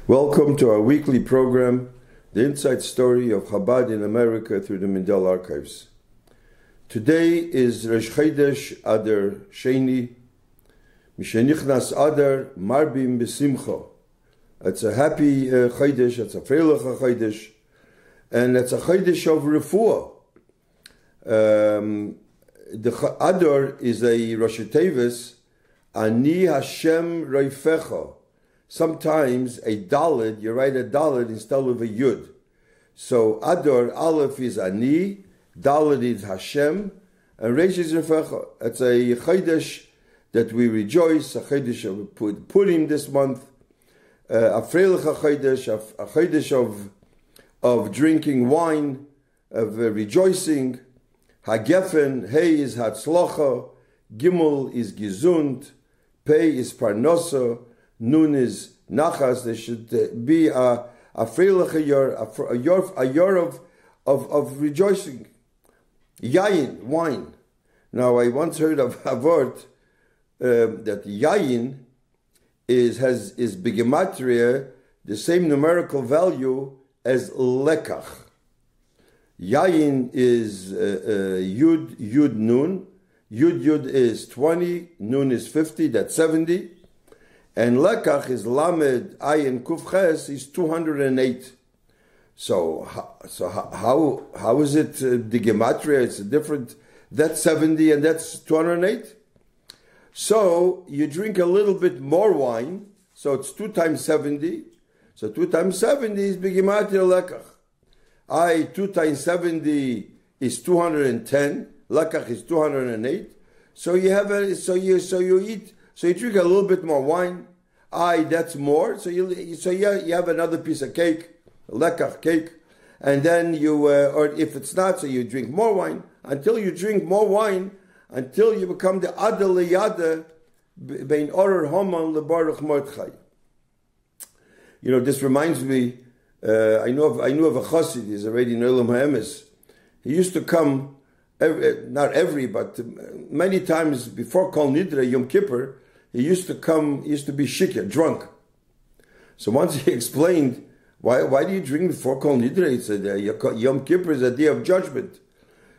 Welcome to our weekly program, The Inside Story of Chabad in America through the Mindel Archives. Today is Rosh Chodesh Adar Sheni, Mishenichnas Adar Marbim B'Simcha. It's a happy Chodesh, it's a freilich Chodesh, and it's a Chodesh of Refuah. The Adar is a Rosh Tevis, Ani Hashem Reifecha. Sometimes a dalid, you write a dalid instead of a yud. So Adar, Aleph is Ani, dalid is Hashem, and Reish is Refecha. It's a Chodesh that we rejoice, a Chodesh of Purim this month, a freilich Chodesh, a Chodesh of drinking wine, of rejoicing. Hagefen, Hey is Hatzlocha, Gimel is Gesund, Pei is Parnosa, Nun is Nachas. There should be a freilich a year of rejoicing. Yayin, wine. Now I once heard of a word that yayin is begematria, the same numerical value as lekach. Yayin is yud nun. Yud is 20, nun is 50, that's 70. And lekach is lamed ayin kufches is 208. So how is it the gematria? It's different. That's 70 and that's 208. So you drink a little bit more wine. So it's 2 times 70. So 2 times 70 is begematria lekach. 2 times 70 is 210. Lekach is 208. So you have you drink a little bit more wine. That's more. So you have another piece of cake, lekach cake, and then or if it's not, so you drink more wine until you drink more wine until you become the adel leyada bein orer homan lebaruch mordechai. This reminds me. I knew of a chassid. He's already in Olam Ha'emes. He used to come. But many times before Kol Nidre, Yom Kippur, he used to be shikir, drunk. So once he explained, why do you drink before Kol Nidre? He said, Yom Kippur is a day of judgment.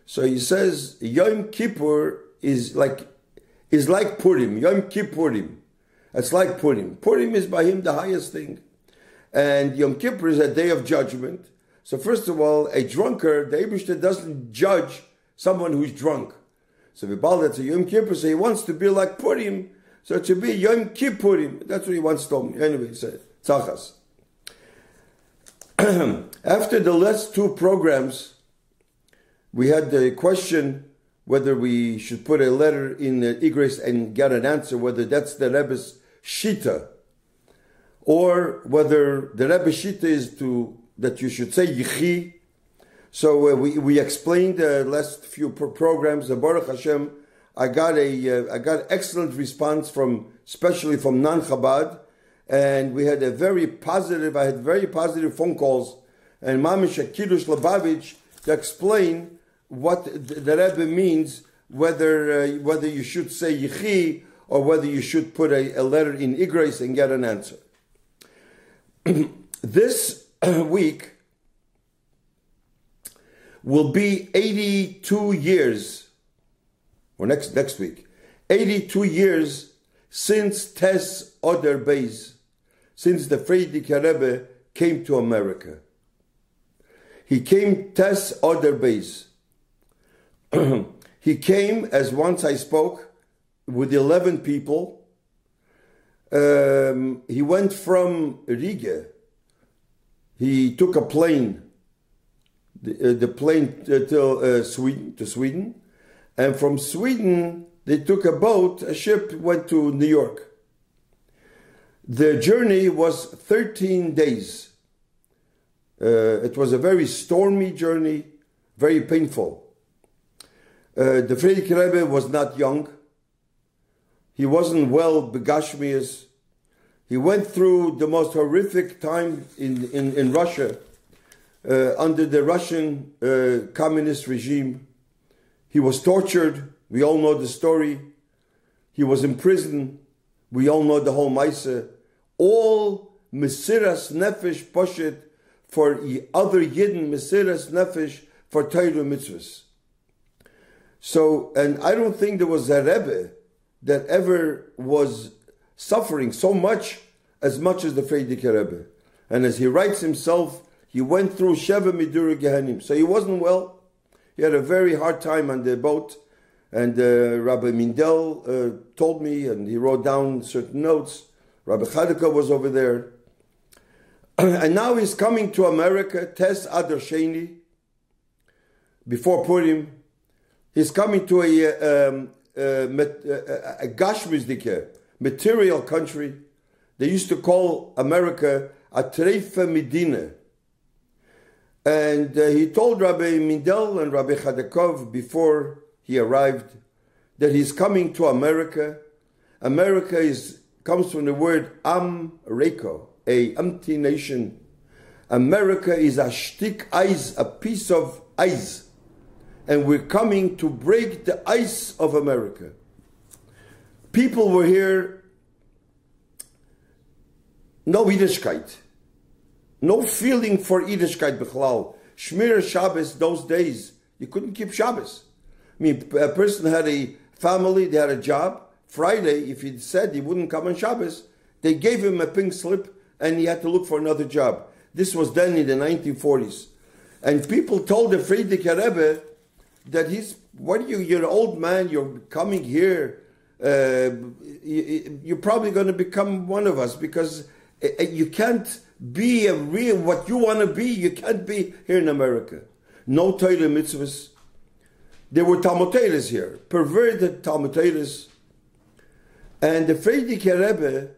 So he says, Yom Kippur is like Purim, Yom Kippurim. It's like Purim. Purim is by him the highest thing. And Yom Kippur is a day of judgment. So first of all, a drunkard, the Eibishter doesn't judge someone who's drunk. So Vibaldat's a Yom Kippur, so he wants to be like Purim, so it should be Yom Kippurim. That's what he once told me. Anyway, he said, Tzachas. After the last 2 programs, we had the question whether we should put a letter in the Igris and get an answer, whether that's the Rebbe's Shita, or whether the Rebbe's Shita is that you should say Yichi. So we explained the last few programs. Baruch Hashem, I got excellent response especially from non-Chabad, and we had very positive phone calls and Mamish Kiddush Lubavitch to explain what the Rebbe means, whether you should say Yichi or whether you should put a letter in Igros and get an answer. This week will be 82 years, or next week, 82 years since Tes Oder Beis, since the Frierdiker Rebbe came to America. He came Tes Oder Beis. He came, as once I spoke, with 11 people. He went from Riga. He took a plane. The plane to Sweden, and from Sweden they took a ship went to New York. The journey was 13 days. It was a very stormy journey, very painful. The Frierdiker Rebbe was not young. He wasn't well begashmias. He went through the most horrific time in Russia. Under the Russian communist regime. He was tortured. We all know the story. He was in prison. We all know the whole Maisa. All Mesiras Nefesh Poshet for other Yidden, Mesiras Nefesh for Torah mitzvahs. So, and I don't think there was a Rebbe that ever was suffering so much as the Frierdiker Rebbe. And as he writes himself, he went through Sheva Midura Gehenim. So he wasn't well. He had a very hard time on the boat. And Rabbi Mindel told me, and he wrote down certain notes. Rabbi Chadaka was over there. And now he's coming to America, Tes Adar Sheni, before Purim. He's coming to a Gashmizdike, material country. They used to call America a Treifa Medina. And he told Rabbi Mindel and Rabbi Chadakov before he arrived that he's coming to America. America comes from the word Am Reko, a empty nation. America is a shtik ice, a piece of ice. And we're coming to break the ice of America. People were here, no Yiddishkeit, no feeling for Yiddishkeit b'chlal. Shmir Shabbos, those days, you couldn't keep Shabbos. I mean, a person had a family, they had a job. Friday, if he said he wouldn't come on Shabbos, they gave him a pink slip and he had to look for another job. This was then in the 1940s. And people told the Frierdiker Rebbe that you're an old man, you're coming here, you're probably going to become one of us because you can't be a real, what you want to be, you can't be here in America. No Torah mitzvahs. There were Talmud Torahs here, perverted Talmud Torahs. And the Frierdiker Rebbe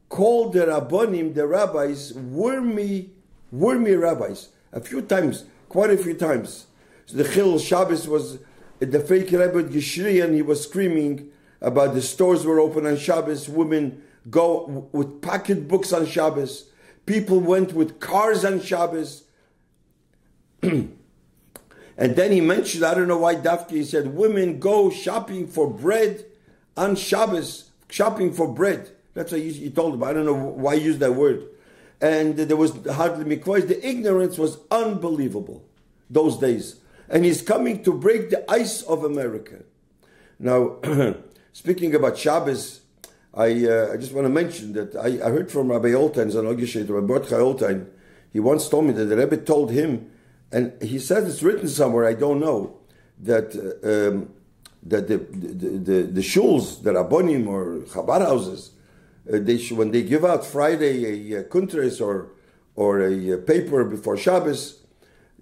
called the Rabbonim, the rabbis, wormy rabbis, quite a few times. So the Chil Shabbos was, the Frierdiker Rebbe Gishri, and he was screaming about the stores were open on Shabbos, women go with pocketbooks on Shabbos, people went with cars on Shabbos. And then he mentioned, I don't know why Dafki, he said, women go shopping for bread on Shabbos, shopping for bread. That's what he told him. I don't know why he used that word. And there was hardly mikvahs. The ignorance was unbelievable those days. And he's coming to break the ice of America. Now, speaking about Shabbos, I just want to mention that I heard from Rabbi Oltein, Rabbi Mordechai Oltein. He once told me that the Rebbe told him, and he says it's written somewhere, I don't know, that the shuls, the rabbonim or Chabad houses, when they give out Friday a kuntres or a paper before Shabbos,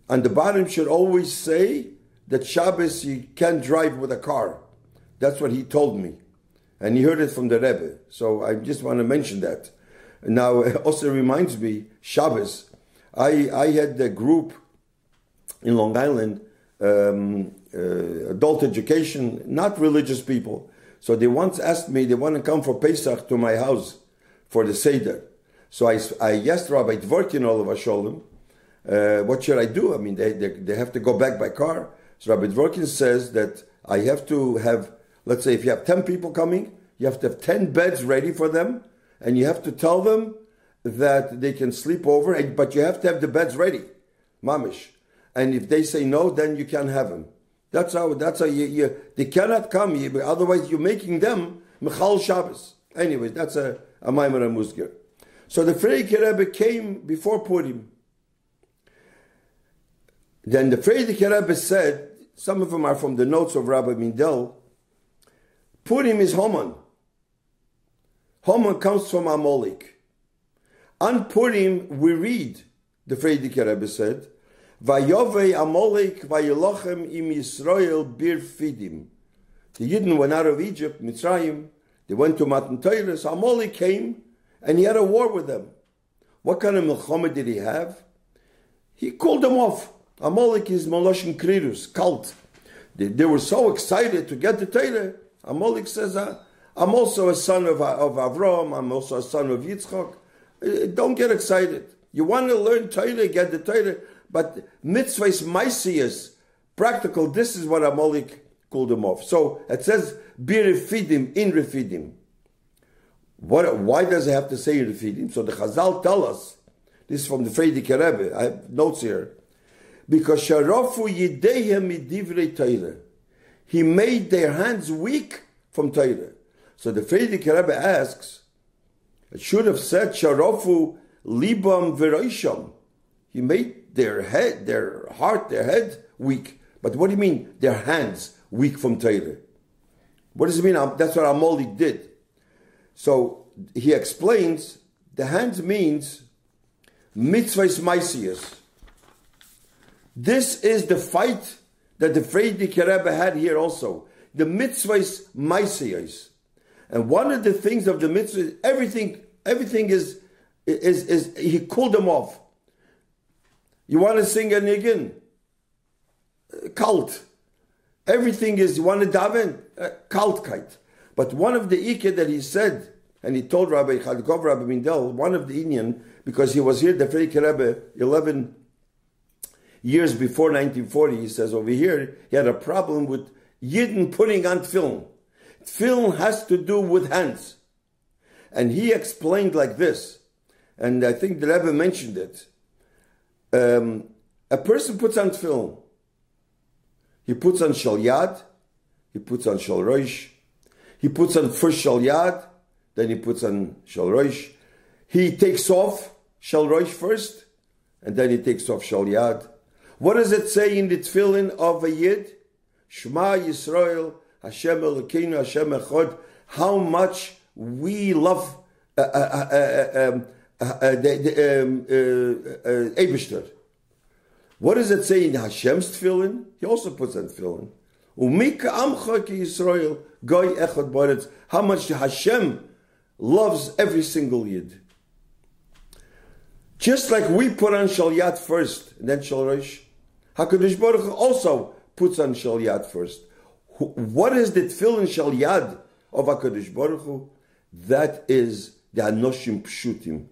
on the bottom should always say that Shabbos you can't drive with a car. That's what he told me. And he heard it from the Rebbe. So I just want to mention that. Now, it also reminds me, Shabbos, I had a group in Long Island, adult education, not religious people. So they once asked me, they want to come for Pesach to my house for the Seder. So I asked Rabbi Dvorkin, all of Hasholem, what should I do? I mean, they have to go back by car. So Rabbi Dvorkin says that I have to have, let's say if you have 10 people coming, you have to have 10 beds ready for them, and you have to tell them that they can sleep over, but you have to have the beds ready, mamish. And if they say no, then you can't have them. That's how they cannot come, otherwise you're making them Michal Shabbos. Anyways, that's a Maimon Musger. So the Frierdiker Rebbe came before Purim. Then the Frierdiker Rebbe said, some of them are from the notes of Rabbi Mindel, Purim is Haman. Haman comes from Amalek. On Purim, we read, the Frierdiker Rebbe said, Vayovei Amalek vayilochem im Yisrael bir fidim. The Yidden went out of Egypt, Mitzrayim. They went to Matan Torah. So Amalek came and he had a war with them. What kind of milchama did he have? He called them off. Amalek is Moloshin Krirus, cult. They were so excited to get the Torah. Amalek says, I'm also a son of Avram, I'm also a son of Yitzchak. Don't get excited. You want to learn Torah, get the Torah, but mitzvahs, maisiyas, practical, this is what Amalek called them off. So it says, be refidim, in refidim. Why does it have to say Refidim? So the Chazal tell us, this is from the Frierdiker Rebbe, I have notes here, because Sharofu Yidehem Midivrei Torah. He made their hands weak from Torah. So the Frierdiker Rebbe asks, it should have said Sharofu Libam Veroisham. He made their head, their heart, their head weak. But what do you mean, their hands weak from Torah? What does it mean? That's what Amalek did. So he explains, the hands means mitzvahs maisiyas. This is the fight that the Frierdiker Rebbe had here also. The mitzvahs maisiyas. And one of the things of the mitzvahs, everything is he cooled them off. You want to sing a niggin? Kalt. Everything is, you want to daven? Kaltkeit. But one of the iked that he said, and he told Rabbi Chadkov, Rabbi Mindel, one of the Indian, because he was here, the Frierdiker Rebbe, 11 years before 1940, he says over here, he had a problem with Yidden putting on film. Film has to do with hands. And he explained like this, and I think the Rebbe mentioned it. A person puts on film. He puts on Shal Yad, he puts on Shal Rosh, he puts on first Shal Yad, then he puts on Shal Rosh. He takes off Shal Rosh first, and then he takes off Shal Yad. What does it say in the tefillin of a Yid? Shema Yisrael, Hashem Elokeinu, Hashem Echad. How much we love Eibishter. What does it say in Hashem's tefillin? He also puts on tefillin. Umika amcha ki Yisrael, goy echad baretz. How much Hashem loves every single Yid. Just like we put on Shal Yad first, and then Shal Rosh, HaKadosh Baruch Hu also puts on Shal Yad first. What is the tefillin Shal Yad of HaKadosh Baruch Hu? That is the Anoshim Pshutim.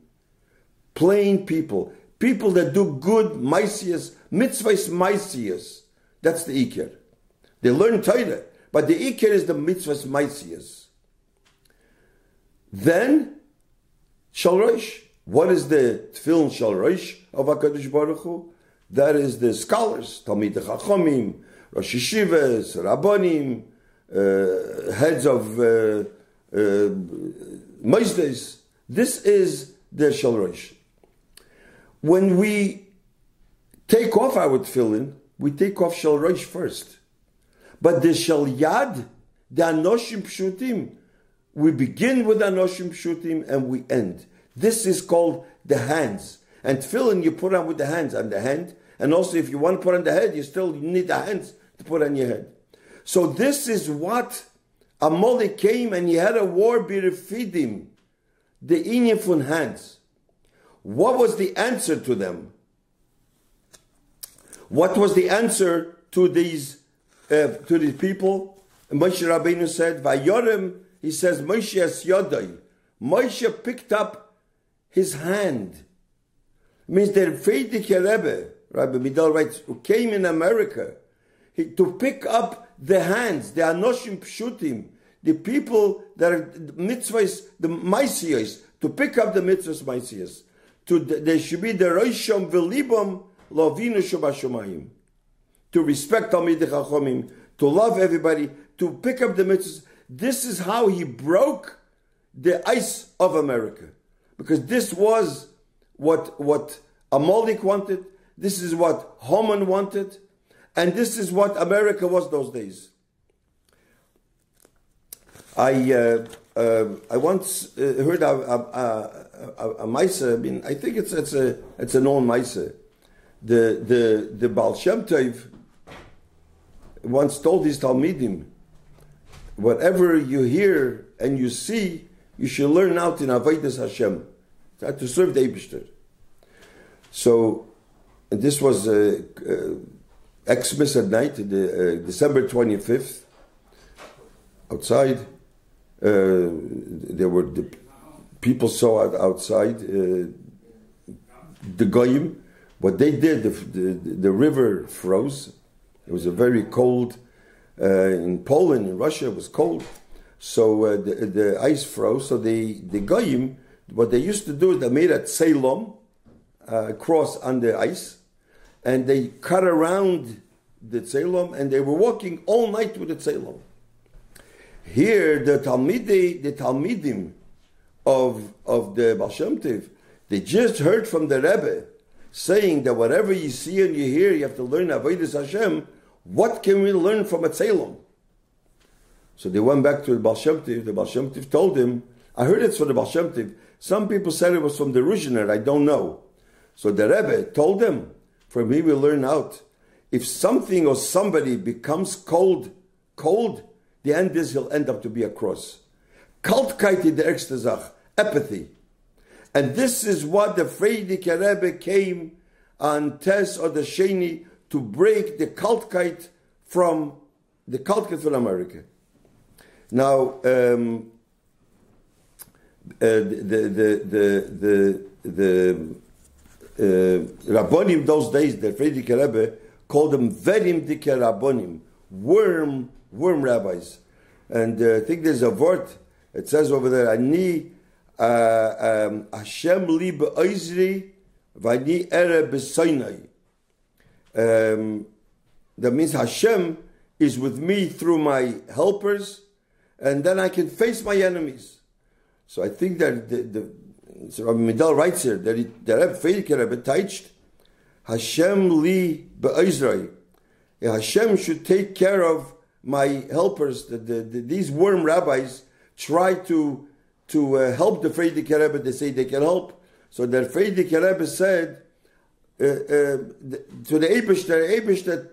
Plain people. People that do good maisiyas, mitzvahs maisiyas. That's the ikir. They learn Torah, but the ikir is the mitzvahs maisiyas. Then, Shal Rosh. What is the tefillin Shal Rosh of HaKadosh Baruch Hu? That is the scholars, Talmidei Chachomim, Rosh Yeshivas, Rabbanim, heads of Moisdes. This is the Shal Rosh. When we take off our tefillin, we take off Shal Rosh first. But the Shal Yad, the Anoshim Pshutim, we begin with Anoshim Pshutim and we end. This is called the hands. And tefillin you put on with the hands, on the hand. And also if you want to put on the head, you still need the hands to put on your head. So this is what Amalek came and he had a war b'refidim, the inyan von hands. What was the answer to them? What was the answer to these people? Moshe Rabbeinu said, "Vayorem." He says, "Moshe es yodai." Moshe picked up his hand. It means the Frierdiker Rebbe, Rabbi Midal writes, who came in America, to pick up the hands, the Anoshim Pshutim, the people that are mitzvahs, the maisiyos, to pick up the mitzvahs maisiyos. They should be the Rosham Velibam Lovinu Shobashomayim. To respect Talmidei Chachomim, to love everybody, to pick up the mitzvahs. This is how he broke the ice of America. Because this was what Amalek wanted, this is what Haman wanted, and this is what America was those days. I once heard a Maisa. I mean, I think it's a known Maisa. The Baal Shem Tov once told his Talmidim, whatever you hear and you see, you should learn out in Avodas Hashem, to serve the Eibishter. So, and this was Xmas at night, December 25th, outside. There were the people saw outside the Goyim. What they did, the river froze. It was a very cold, in Poland, in Russia, it was cold. So the ice froze. So the goyim, what they used to do is they made a tzelom, cross on the ice, and they cut around the tzelom, and they were walking all night with the tzelom. Here, the Talmidim of the Baal Shem Tov, they just heard from the Rebbe saying that whatever you see and you hear, you have to learn Avodas Hashem. What can we learn from a tzelom? So they went back to the Baal Shem Tov. The Baal Shem Tov told him, I heard it's from the Baal Shem Tov. Some people said it was from the Ruzhiner. I don't know. So the Rebbe told them, for me we learn out, if something or somebody becomes cold, the end is he'll end up to be a cross. Kaltkeit in the erste Sach, apathy. And this is what the Frierdiker Rebbe came on Tes or the Sheni to break the Kaltkeit from America. Now, the Rabbonim those days, the Frierdiker Rebbe called them Verim Dike Rabbonim, worm rabbis. And I think there's a word, it says over there, Ani Hashem li be'oizri v'ani ere b'soinai. That means Hashem is with me through my helpers, and then I can face my enemies. So I think that so Rabbi Midal writes here that the Rebbe teached Hashem li be'oizri. Hashem should take care of my helpers. These worm rabbis try to help the Frierdiker Rebbe. They say they can help. So the Frierdiker Rebbe said to the Eibishter,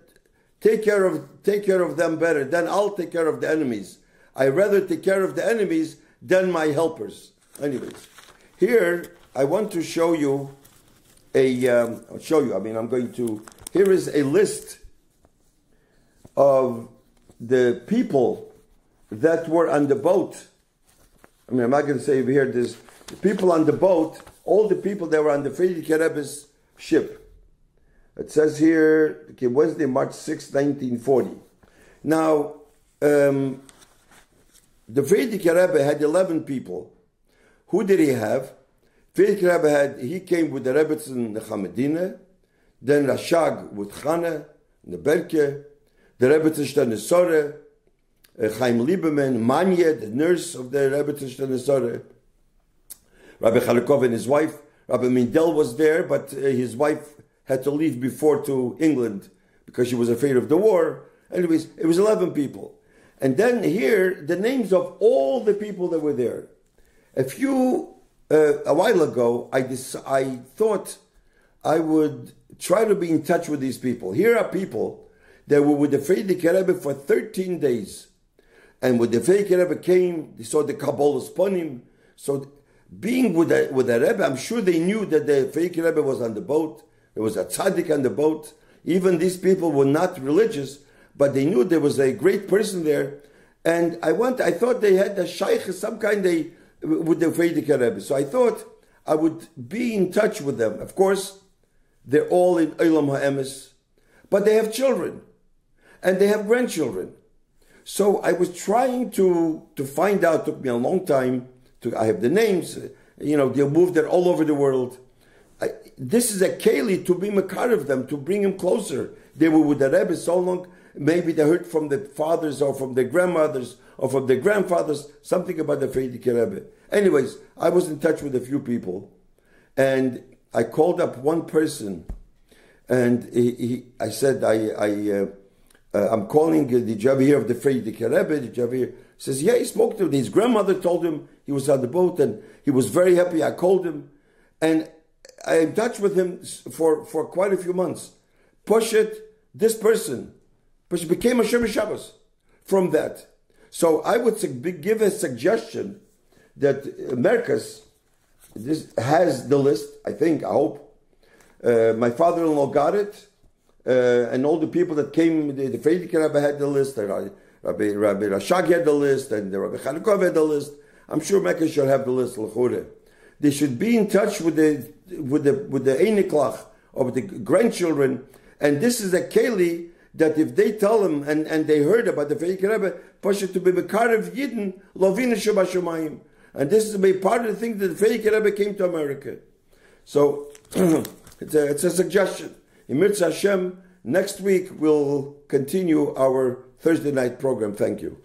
take care of them better. Then I'll take care of the enemies. I rather take care of the enemies than my helpers. Anyways, here I want to show you here is a list of the people that were on the boat. I mean, I'm not going to say over here, there's the people on the boat, all the people that were on the Frierdiker Rebbe's ship. It says here, Wednesday, March 6, 1940. Now, the Frierdiker Rebbe had 11 people. Who did he have? Frierdiker Rebbe he came with the Rebbetzin Nechamedina, then Rashag with Chana, Neberke, the Rebbetzin Shtanesore, Chaim Lieberman, Manya, the nurse of the Rebbetzin Shtanesore, Rabbi Chalikov and his wife. Rabbi Mindel was there, but his wife had to leave before to England because she was afraid of the war. Anyways, it was 11 people. And then here, the names of all the people that were there. A while ago, I thought I would try to be in touch with these people. Here are people that were with the Frierdiker Rebbe for 13 days. And when the Frierdiker Rebbe came, they saw the Kabbalah Sponim. So being with the Rebbe, I'm sure they knew that the Frierdiker Rebbe was on the boat. There was a tzaddik on the boat. Even these people were not religious, but they knew there was a great person there. And I thought they had a shaykh, some kind with the Frierdiker Rebbe. So I thought I would be in touch with them. Of course, they're all in Olam HaEmes, but they have children, and they have grandchildren. So I was trying to find out. It took me a long time. I have the names. They moved there all over the world. This is a keli to be makar of them, to bring them closer. They were with the Rebbe so long. Maybe they heard from the fathers or from their grandmothers or from their grandfathers something about the Frierdiker Rebbe. Anyways, I was in touch with a few people, and I called up one person, and I said, I'm calling, did you ever hear of the Frierdiker Rebbe? Did you ever hear? He says, yeah, he spoke to him. His grandmother told him he was on the boat, and he was very happy. I called him, and I'm in touch with him for quite a few months. This person became a Shem Shabbos from that. So I would give a suggestion that Merkas has the list, I hope. My father-in-law got it, and all the people that came, the Frierdiker Rebbe had the list, Rabbi Rashag had the list, and the Rabbi Chalikov had the list. I'm sure Merkas should have the list, l'chure. They should be in touch with the Einiklach, or with the grandchildren, and this is a keli that if they tell him and they heard about the Frierdiker Rebbe, Pasha to be Mekarev Yidden, Lovina Shabashamayim. And this is to be part of the thing that the Frierdiker Rebbe came to America. So, it's a suggestion. In Mirza Hashem, next week we'll continue our Thursday night program. Thank you.